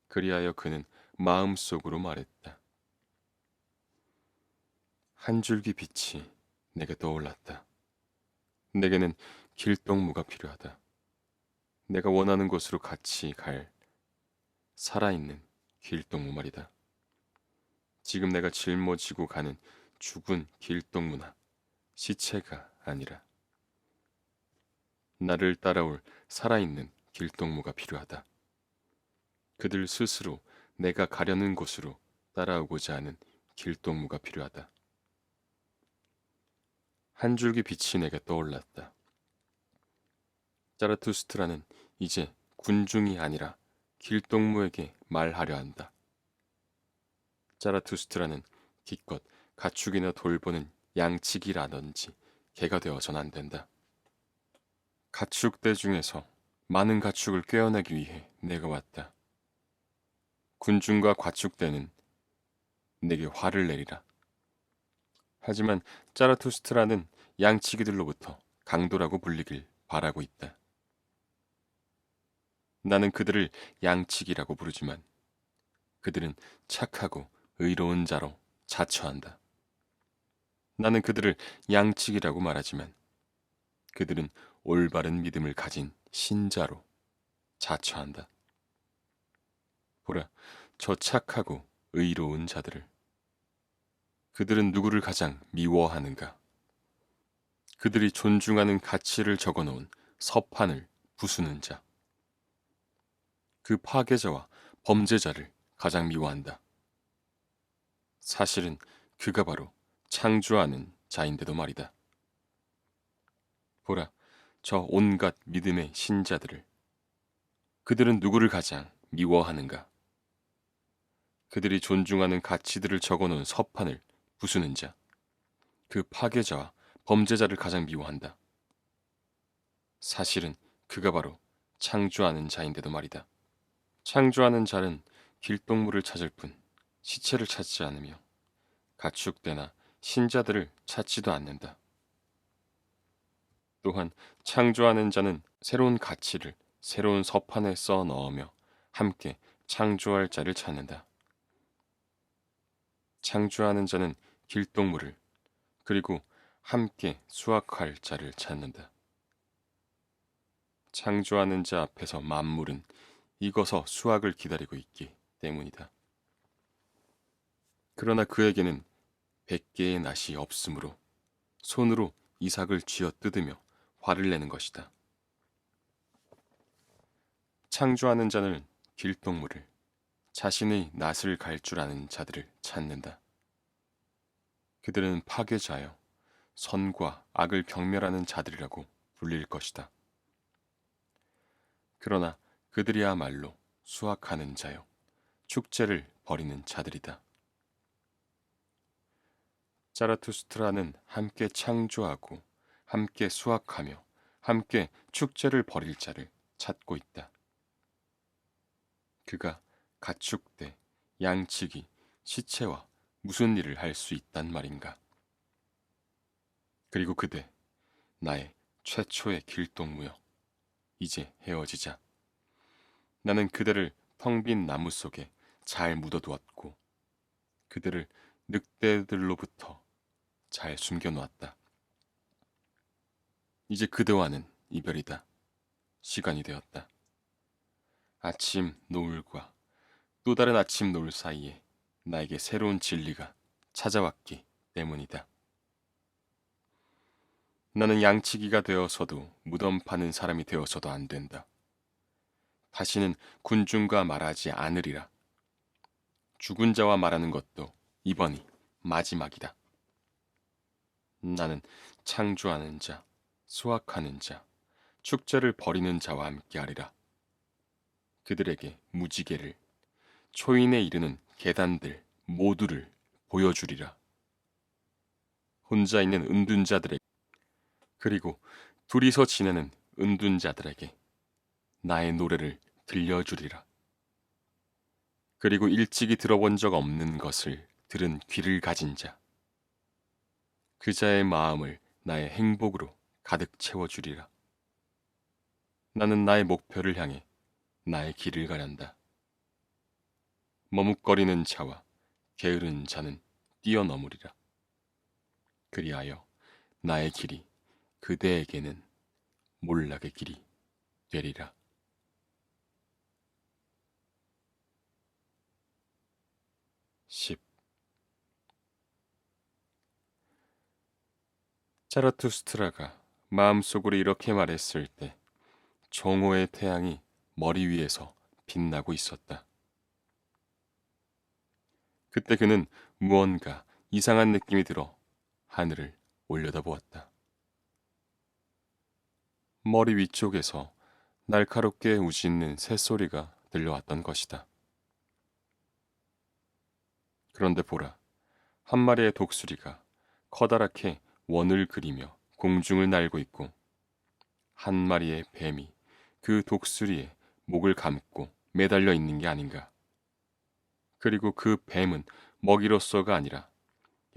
그리하여 그는 마음속으로 말했다. 한 줄기 빛이 내게 떠올랐다. 내게는 길동무가 필요하다. 내가 원하는 곳으로 같이 갈 살아있는 길동무 말이다. 지금 내가 짊어지고 가는 죽은 길동무나 시체가 아니라 나를 따라올 살아있는 길동무가 필요하다. 그들 스스로 내가 가려는 곳으로 따라오고자 하는 길동무가 필요하다. 한 줄기 빛이 내게 떠올랐다. 자라투스트라는 이제 군중이 아니라 길동무에게 말하려 한다. 자라투스트라는 기껏 가축이나 돌보는 양치기라든지 개가 되어선 안 된다. 가축대 중에서 많은 가축을 꿰어내기 위해 내가 왔다. 군중과 가축대는 내게 화를 내리라. 하지만 자라투스트라는 양치기들로부터 강도라고 불리길 바라고 있다. 나는 그들을 양치기라고 부르지만 그들은 착하고 의로운 자로 자처한다. 나는 그들을 양치기라고 말하지만 그들은 올바른 믿음을 가진 신자로 자처한다. 보라, 저 착하고 의로운 자들을. 그들은 누구를 가장 미워하는가? 그들이 존중하는 가치를 적어놓은 서판을 부수는 자. 그 파괴자와 범죄자를 가장 미워한다. 사실은 그가 바로 창조하는 자인데도 말이다. 보라, 저 온갖 믿음의 신자들을. 그들은 누구를 가장 미워하는가? 그들이 존중하는 가치들을 적어놓은 서판을 부수는 자. 그 파괴자와 범죄자를 가장 미워한다. 사실은 그가 바로 창조하는 자인데도 말이다. 창조하는 자는 길동무를 찾을 뿐 시체를 찾지 않으며 가축대나 신자들을 찾지도 않는다. 또한 창조하는 자는 새로운 가치를 새로운 서판에 써 넣으며 함께 창조할 자를 찾는다. 창조하는 자는 길동무를 그리고 함께 수확할 자를 찾는다. 창조하는 자 앞에서 만물은 익어서 수확을 기다리고 있기 때문이다. 그러나 그에게는 100개의 낫이 없으므로 손으로 이삭을 쥐어 뜯으며 화를 내는 것이다. 창조하는 자는 길동무를, 자신의 낯을 갈 줄 아는 자들을 찾는다. 그들은 파괴자여 선과 악을 경멸하는 자들이라고 불릴 것이다. 그러나 그들이야말로 수확하는 자요 축제를 벌이는 자들이다. 자라투스트라는 함께 창조하고 함께 수확하며 함께 축제를 벌일 자를 찾고 있다. 그가 가축대, 양치기, 시체와 무슨 일을 할 수 있단 말인가. 그리고 그대, 나의 최초의 길동무여, 이제 헤어지자. 나는 그대를 텅 빈 나무 속에 잘 묻어두었고 그들을 늑대들로부터 잘 숨겨놓았다. 이제 그대와는 이별이다. 시간이 되었다. 아침 노을과 또 다른 아침 노을 사이에 나에게 새로운 진리가 찾아왔기 때문이다. 나는 양치기가 되어서도 무덤 파는 사람이 되어서도 안 된다. 다시는 군중과 말하지 않으리라. 죽은 자와 말하는 것도 이번이 마지막이다. 나는 창조하는 자, 수확하는 자, 축제를 벌이는 자와 함께하리라. 그들에게 무지개를, 초인에 이르는 계단들 모두를 보여주리라. 혼자 있는 은둔자들에게, 그리고 둘이서 지내는 은둔자들에게 나의 노래를 들려주리라. 그리고 일찍이 들어본 적 없는 것을 들은 귀를 가진 자, 그 자의 마음을 나의 행복으로 가득 채워주리라. 나는 나의 목표를 향해 나의 길을 가련다. 머뭇거리는 자와 게으른 자는 뛰어넘으리라. 그리하여 나의 길이 그대에게는 몰락의 길이 되리라. 10. 자라투스트라가 마음속으로 이렇게 말했을 때 정오의 태양이 머리 위에서 빛나고 있었다. 그때 그는 무언가 이상한 느낌이 들어 하늘을 올려다보았다. 머리 위쪽에서 날카롭게 우짖는 새소리가 들려왔던 것이다. 그런데 보라, 한 마리의 독수리가 커다랗게 원을 그리며 공중을 날고 있고 한 마리의 뱀이 그 독수리의 목을 감고 매달려 있는 게 아닌가. 그리고 그 뱀은 먹이로서가 아니라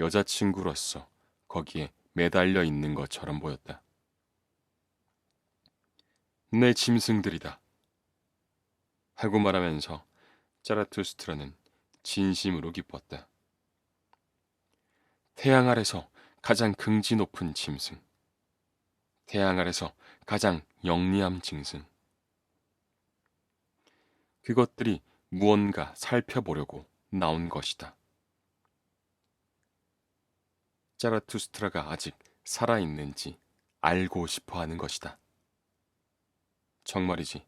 여자친구로서 거기에 매달려 있는 것처럼 보였다. 내 짐승들이다. 하고 말하면서 자라투스트라는 진심으로 기뻤다. 태양 아래서 가장 긍지 높은 짐승, 태양 아래서 가장 영리함 짐승. 그것들이 무언가 살펴보려고 나온 것이다. 자라투스트라가 아직 살아있는지 알고 싶어 하는 것이다. 정말이지,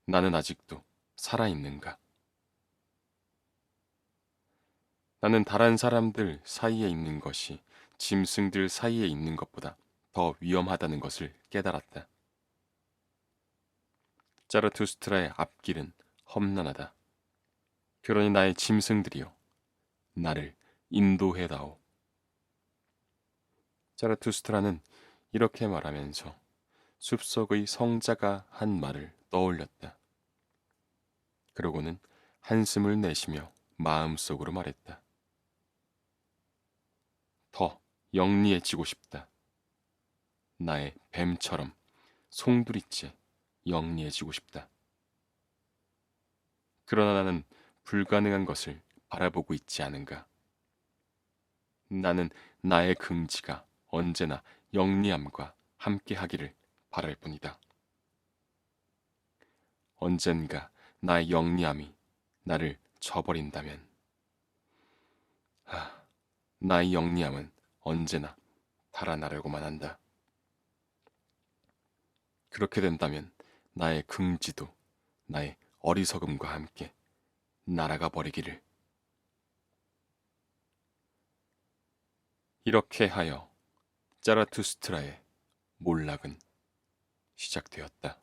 나는 아직도 살아있는가? 나는 다른 사람들 사이에 있는 것이 짐승들 사이에 있는 것보다 더 위험하다는 것을 깨달았다. 자라투스트라의 앞길은 험난하다. 그러니 나의 짐승들이여, 나를 인도해다오. 자라투스트라는 이렇게 말하면서 숲속의 성자가 한 말을 떠올렸다. 그러고는 한숨을 내쉬며 마음속으로 말했다. 더 영리해지고 싶다. 나의 뱀처럼 송두리째 영리해지고 싶다. 그러나 나는 불가능한 것을 바라보고 있지 않은가. 나는 나의 긍지가 언제나 영리함과 함께하기를 바랄 뿐이다. 언젠가 나의 영리함이 나를 저버린다면, 나의 영리함은 언제나 달아나려고만 한다. 그렇게 된다면 나의 긍지도 나의 어리석음과 함께 날아가 버리기를. 이렇게 하여 자라투스트라의 몰락은 시작되었다.